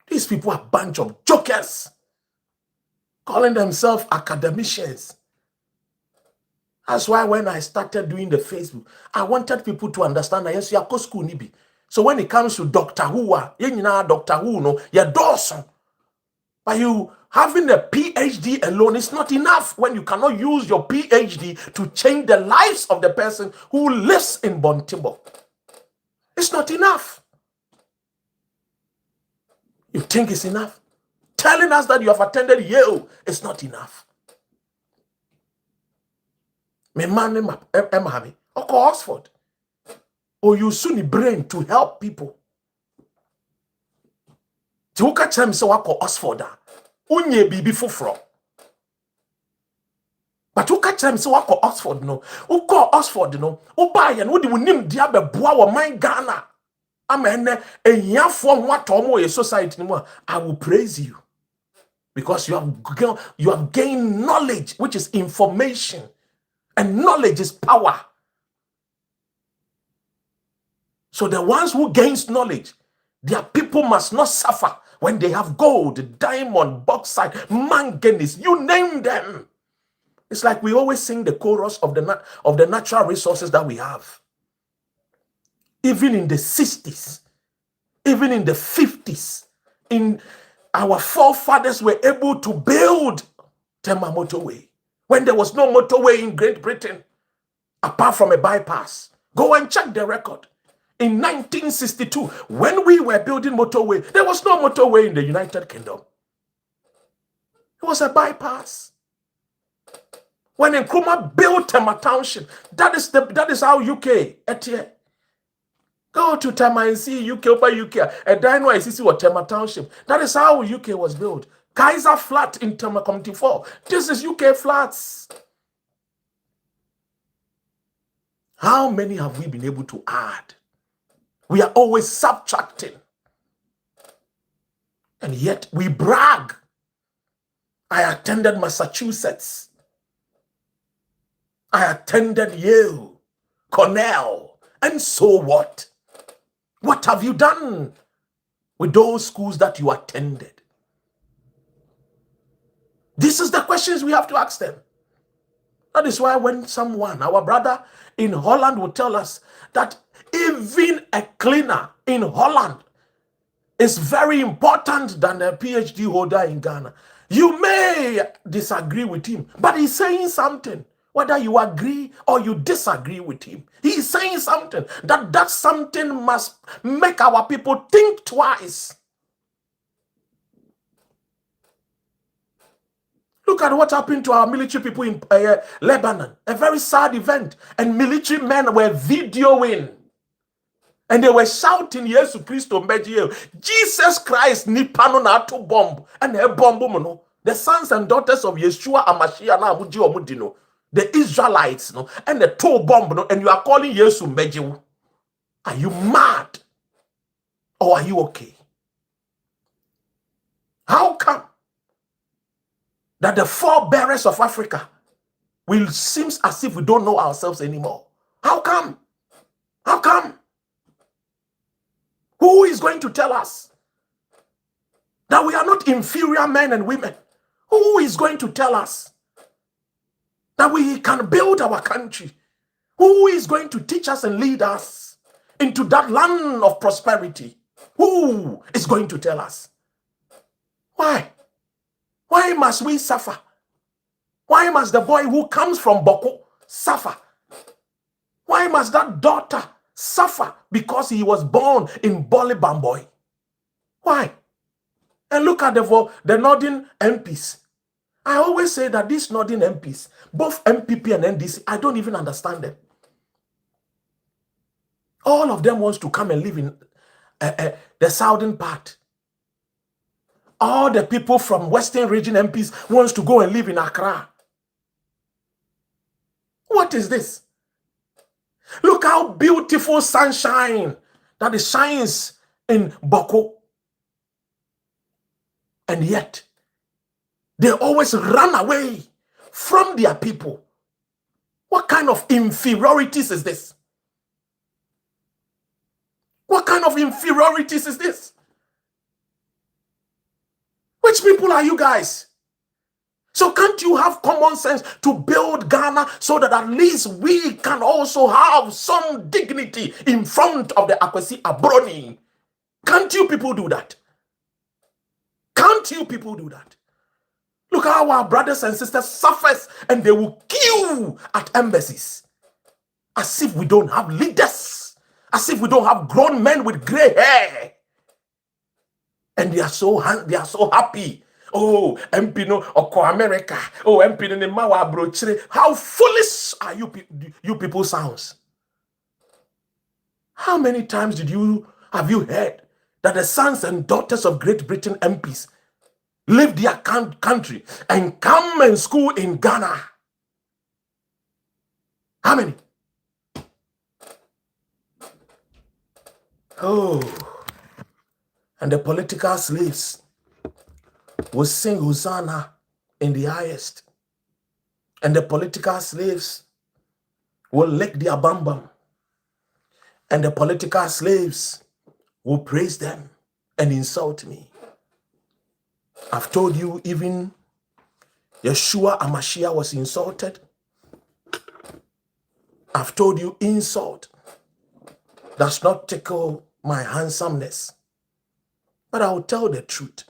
These people are a bunch of jokers, calling themselves academicians. That's why when I started doing the Facebook, I wanted people to understand that yes, you are school nibi. So when it comes to Doctor Who, Doctor Who, no, you're Dawson. But you having a PhD alone is not enough when you cannot use your PhD to change the lives of the person who lives in Bontibo. It's not enough. You think it's enough? Telling us that you have attended Yale is not enough. My man, Emahami, or Oxford. Or you soon brain to help people. Tiuka chem se wako Oxford. Unye bibi fufro. But you catch them so wako Oxford no. Uko Oxford no. Uba yan wudi wunim diabe bua wa my Ghana. Amen. Enyafo nwatomo ye society no. I will praise you. Because you have gained knowledge, which is information. And knowledge is power. So the ones who gains knowledge, their people must not suffer when they have gold, diamond, bauxite, manganese, you name them. It's like we always sing the chorus of the natural resources that we have. Even in the 60s, even in the 50s, our forefathers were able to build Tema motorway when there was no motorway in Great Britain, apart from a bypass. Go and check the record. In 1962, when we were building motorway, there was no motorway in the United Kingdom. It was a bypass. When Nkrumah built Tema Township, that is how UK etie. Go to Tema and see UK over UK. A dino I see what Tema Township. That is how UK was built. Kaiser Flat in Tema Community 4. This is UK flats. How many have we been able to add? We are always subtracting. And yet we brag. I attended Massachusetts. I attended Yale, Cornell, and so what? What have you done with those schools that you attended? This is the questions we have to ask them. That is why when someone, our brother in Holland, will tell us that even a cleaner in Holland is very important than a PhD holder in Ghana. You may disagree with him, but he's saying something. Whether you agree or you disagree with him, he's saying something. That something must make our people think twice. Look at what happened to our military people in Lebanon. A very sad event. And military men were videoing. And they were shouting, Yesu Christo Mejiel. Jesus Christ, Nipano na to bomb. And a bomb, no. The sons and daughters of Yeshua Amashia na Abuji Omudino. The Israelites, no. And the two bomb, no. And you are calling Yesu Mejiel. Are you mad? Or are you okay? How come that the forebearers of Africa will seem as if we don't know ourselves anymore? How come? How come? Who is going to tell us that we are not inferior men and women? Who is going to tell us that we can build our country? Who is going to teach us and lead us into that land of prosperity? Who is going to tell us? Why? Why must we suffer? Why must the boy who comes from Boko suffer? Why must that daughter suffer because he was born in Bole Bamboy? Why? And look at the northern MPs. I always say that these northern MPs, both MPP and NDC, I don't even understand them. All of them wants to come and live in the southern part. All the people from Western region MPs wants to go and live in Accra. What is this? Look how beautiful sunshine that it shines in Boko. And yet, they always run away from their people. What kind of inferiorities is this? What kind of inferiorities is this? Which people are you guys? So can't you have common sense to build Ghana so that at least we can also have some dignity in front of the Akwesi Abroni? Can't you people do that? Can't you people do that? Look how our brothers and sisters suffer and they will queue at embassies. As if we don't have leaders. As if we don't have grown men with gray hair. And they are so happy. Oh, MP no Oko America. Oh, MP no Mawa Brochire. How foolish are you people sounds? How many times have you heard that the sons and daughters of Great Britain MPs leave their country and come and school in Ghana? How many? Oh. And the political slaves will sing Hosanna in the highest. And the political slaves will lick their bam bam. And the political slaves will praise them and insult me. I've told you, even Yeshua Amashia was insulted. I've told you, insult does not tickle my handsomeness. But I will tell the truth.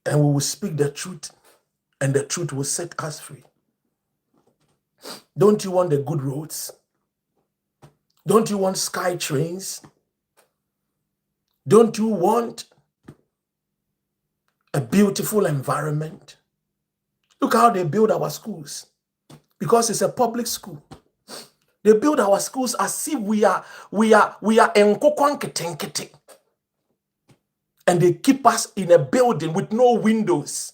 And we will speak the truth. And the truth will set us free. Don't you want the good roads? Don't you want sky trains? Don't you want a beautiful environment? Look how they build our schools. Because it's a public school. They build our schools as if we are enkokwankete. And they keep us in a building with no windows.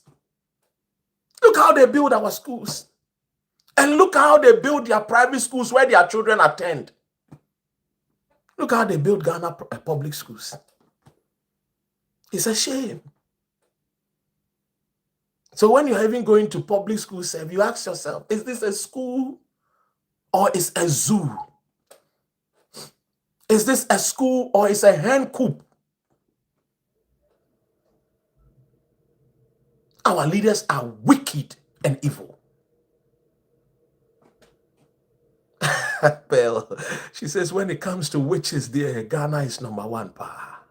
Look how they build our schools. And look how they build their private schools where their children attend. Look how they build Ghana public schools. It's a shame. So when you're even going to public school, you ask yourself, is this a school or is a zoo? Is this a school or is a hen coop? Our leaders are wicked and evil. Well, she says, when it comes to witches, there, Ghana is number one. Pa.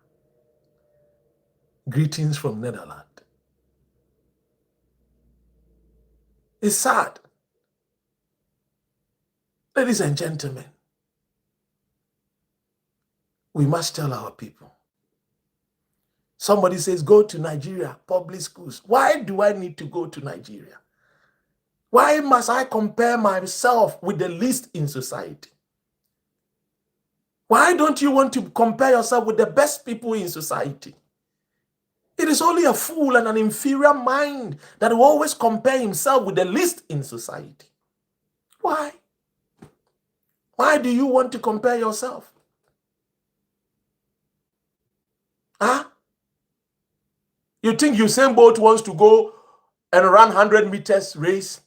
Greetings from Netherlands. It's sad. Ladies and gentlemen, we must tell our people. Somebody says, go to Nigeria, public schools. Why do I need to go to Nigeria? Why must I compare myself with the least in society? Why don't you want to compare yourself with the best people in society? It is only a fool and an inferior mind that will always compare himself with the least in society. Why? Why do you want to compare yourself? Huh? You think Usain Bolt wants to go and run 100 meters race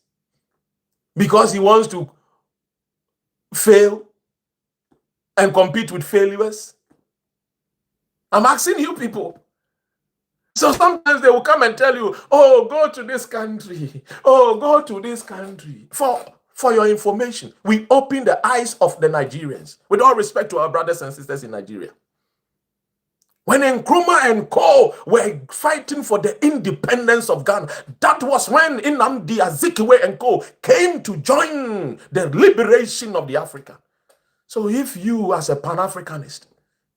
because he wants to fail and compete with failures? I'm asking you people. So sometimes they will come and tell you, oh, go to this country. Oh, go to this country. For your information, we open the eyes of the Nigerians, with all respect to our brothers and sisters in Nigeria. When Nkrumah and Co. were fighting for the independence of Ghana, that was when Nnamdi Azikiwe and Co. came to join the liberation of the Africa. So if you, as a Pan-Africanist,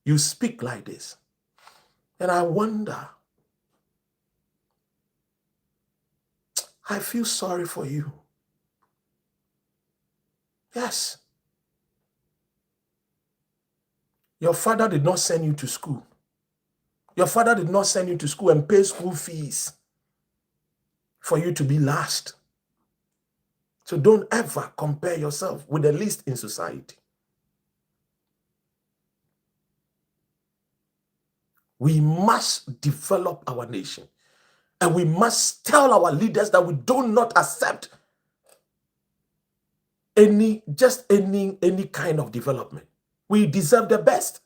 you speak like this, and I wonder, I feel sorry for you. Yes. Your father did not send you to school. Your father did not send you to school and pay school fees for you to be last. So don't ever compare yourself with the least in society. We must develop our nation. And we must tell our leaders that we do not accept any kind of development. We deserve the best.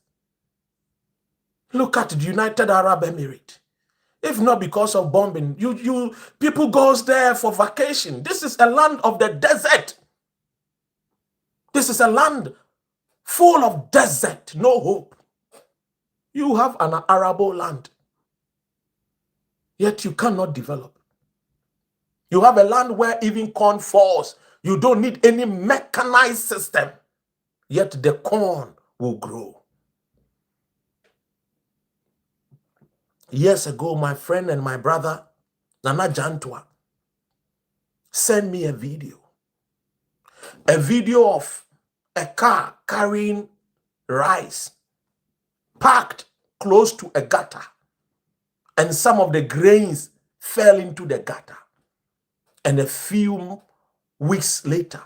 Look at the United Arab Emirates. If not because of bombing, people goes there for vacation. This is a land of the desert. This is a land full of desert, no hope. You have an arable land, yet you cannot develop. You have a land where even corn falls. You don't need any mechanized system, yet the corn will grow. Years ago, my friend and my brother, Nana Jantwa, sent me a video of a car carrying rice parked close to a gutter, and some of the grains fell into the gutter. And a few weeks later,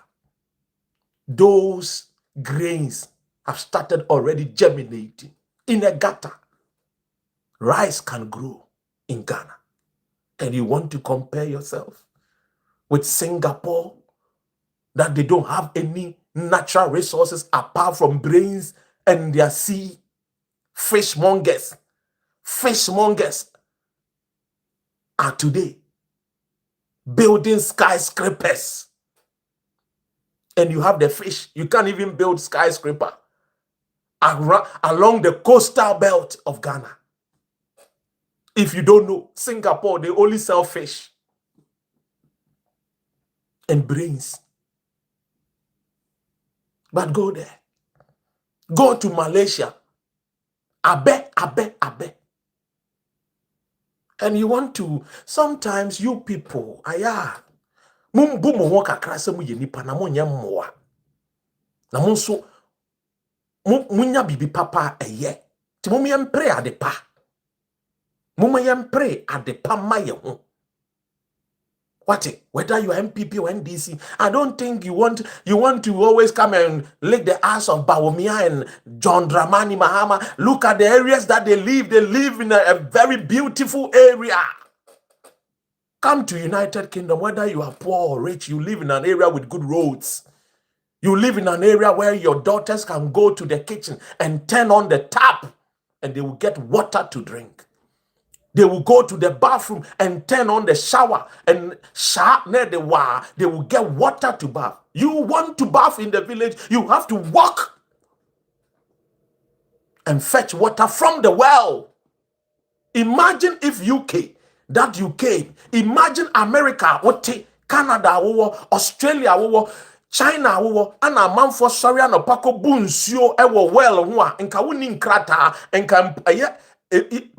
those grains have started already germinating in a gutter. Rice can grow in Ghana. And you want to compare yourself with Singapore, that they don't have any natural resources apart from brains and their sea fishmongers. Fishmongers are today building skyscrapers. And you have the fish. You can't even build skyscraper along the coastal belt of Ghana. If you don't know, Singapore, they only sell fish and brains. But go there. Go to Malaysia. Abe. And you want to, sometimes you people, mumbu mo kakra se mu ye nipa na mo nya mmoa. Na mo nso munya bibi papa eye. Ti mo yempre adepa. Mo yempre adepa ma ye ho. What it? Whether you are MPP or NDC, I don't think you want to always come and lick the ass of Bawumia and John Dramani Mahama. Look at the areas that they live. They live in a very beautiful area. Come to United Kingdom, whether you are poor or rich, you live in an area with good roads. You live in an area where your daughters can go to the kitchen and turn on the tap and they will get water to drink. They will go to the bathroom and turn on the shower and they will get water to bath. You want to bath in the village, you have to walk and fetch water from the well. Imagine if UK, imagine America, Canada, Australia, China, and a man for sorry and a paco bunsio, ever well, and Kawunin crata, and can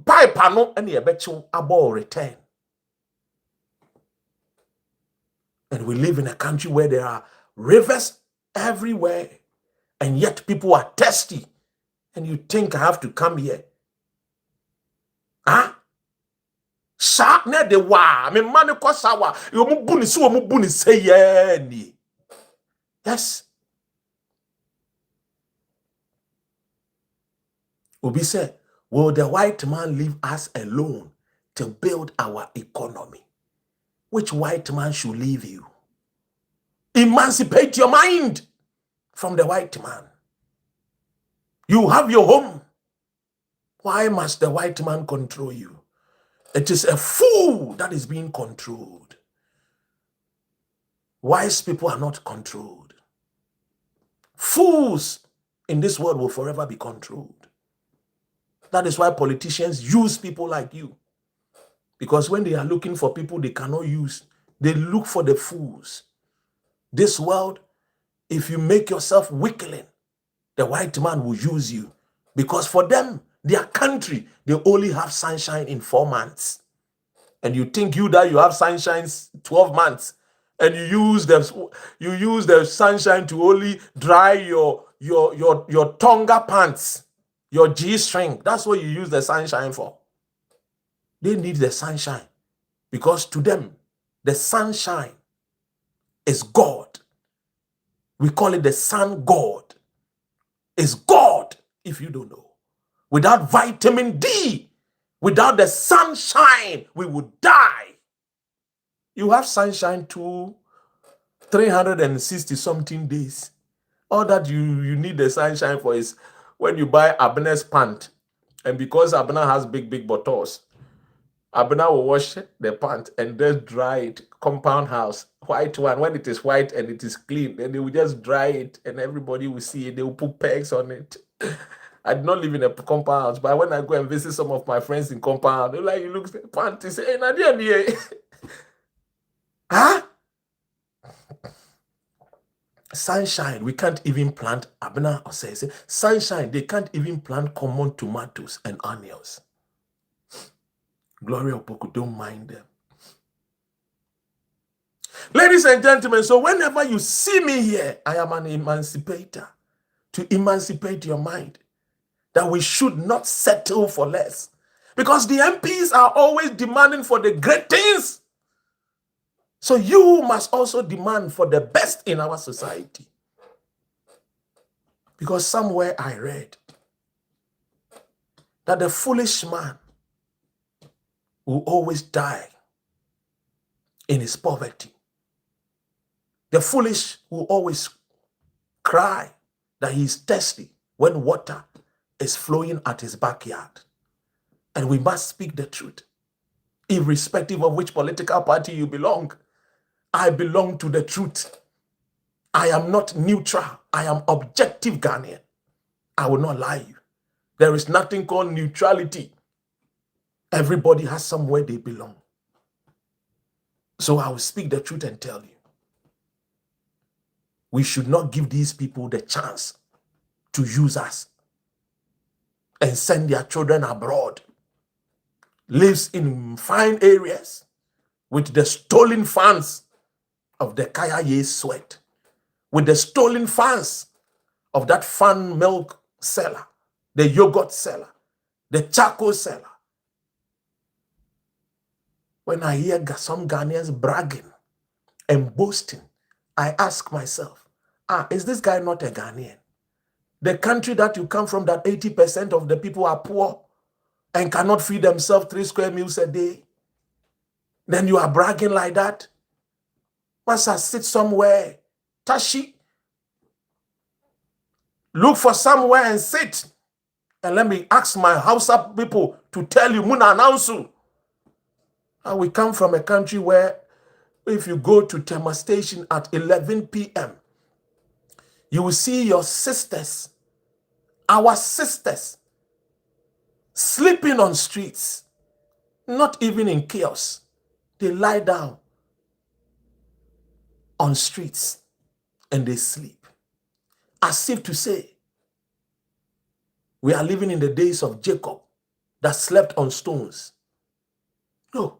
pipe panel, and the eventual abo return. And we live in a country where there are rivers everywhere, and yet people are thirsty. And you think I have to come here? Huh? Shark ne de wa me mane kosawa yo mu buni so mu buni say ye. Yes. Obi said, will the white man leave us alone to build our economy? Which white man should leave you? Emancipate your mind from the white man. You have your home. Why must the white man control you? It is a fool that is being controlled. Wise people are not controlled. Fools in this world will forever be controlled. That is why politicians use people like you. Because when they are looking for people they cannot use, they look for the fools. This world, if you make yourself weakling, the white man will use you. Because for them, their country, they only have sunshine in 4 months. And you think you have sunshine 12 months. And you use the sunshine to only dry your Tonga pants, your G-string. That's what you use the sunshine for. They need the sunshine. Because to them, the sunshine is God. We call it the sun god. It's God, if you don't know. Without vitamin D, without the sunshine, we would die. You have sunshine 360 something days. All that you need the sunshine for is when you buy Abner's pant. And because Abner has big bottles, Abner will wash the pant and then dry it. Compound house, white one. When it is white and it is clean, then they will just dry it and everybody will see it. They will put pegs on it. I do not live in a compound house, but when I go and visit some of my friends in compound, they're like, you look at the pant, they say, hey, Nadia, huh? Sunshine, we can't even plant, Abner says, sunshine, they can't even plant common tomatoes and onions. Gloria Opoku, don't mind them. Ladies and gentlemen, so whenever you see me here, I am an emancipator. To emancipate your mind. That we should not settle for less. Because the MPs are always demanding for the great things. So you must also demand for the best in our society. Because somewhere I read that the foolish man will always die in his poverty. The foolish will always cry that he is thirsty when water is flowing at his backyard. And we must speak the truth, irrespective of which political party you belong. I belong to the truth. I am not neutral. I am objective Ghanaian. I will not lie you. There is nothing called neutrality. Everybody has somewhere they belong. So I will speak the truth and tell you. We should not give these people the chance to use us and send their children abroad. Lives in fine areas with the stolen funds of the Kaya sweat, with the stolen funds of that fan milk seller, the yogurt seller, the charcoal seller. When I hear some Ghanaians bragging and boasting, I ask myself, is this guy not a Ghanaian? The country that you come from, that 80% of the people are poor and cannot feed themselves 3 square meals a day. Then you are bragging like that. Once I sit somewhere, Tashi, look for somewhere and sit. And let me ask my Hausa people to tell you, Muna announce. And we come from a country where if you go to Tema Station at 11 p.m., you will see your sisters, our sisters, sleeping on streets, not even in chaos. They lie down on streets and they sleep. As if to say, we are living in the days of Jacob that slept on stones. No,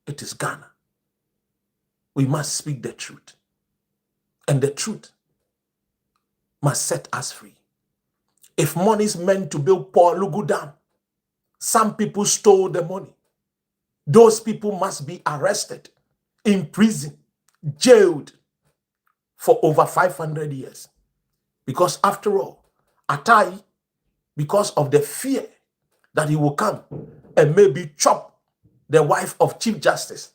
it is Ghana. We must speak the truth. And the truth must set us free. If money is meant to build Paul Lugu Dam, some people stole the money. Those people must be arrested, in prison, jailed for over 500 years. Because after all, Atai, because of the fear that he will come and maybe chop the wife of Chief Justice,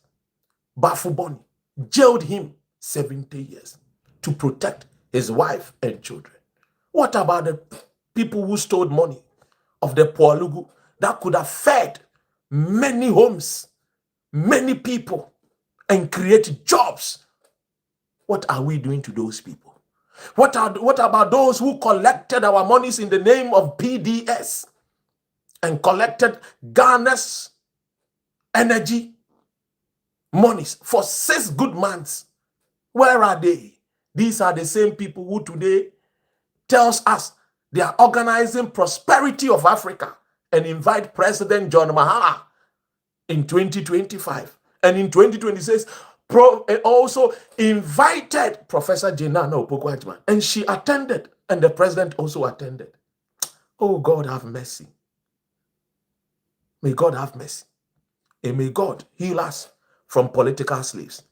Bafuboni, jailed him 70 years to protect his wife and children. What about the people who stole money of the Poalugu that could have fed many homes, many people, and created jobs? What are we doing to those people? What about those who collected our monies in the name of PDS and collected Ghana's energy monies for 6 good months? Where are they? These are the same people who today tells us they are organizing prosperity of Africa and invite President John Mahama in 2025. And in 2026, also invited Professor Jenana Opoku-Agyeman, and she attended, and the president also attended. Oh, God have mercy. May God have mercy. And may God heal us from political slaves.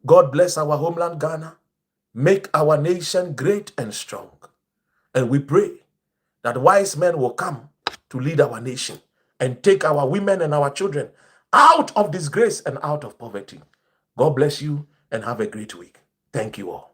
God bless our homeland, Ghana. Make our nation great and strong. And we pray that wise men will come to lead our nation and take our women and our children out of disgrace and out of poverty. God bless you and have a great week. Thank you all.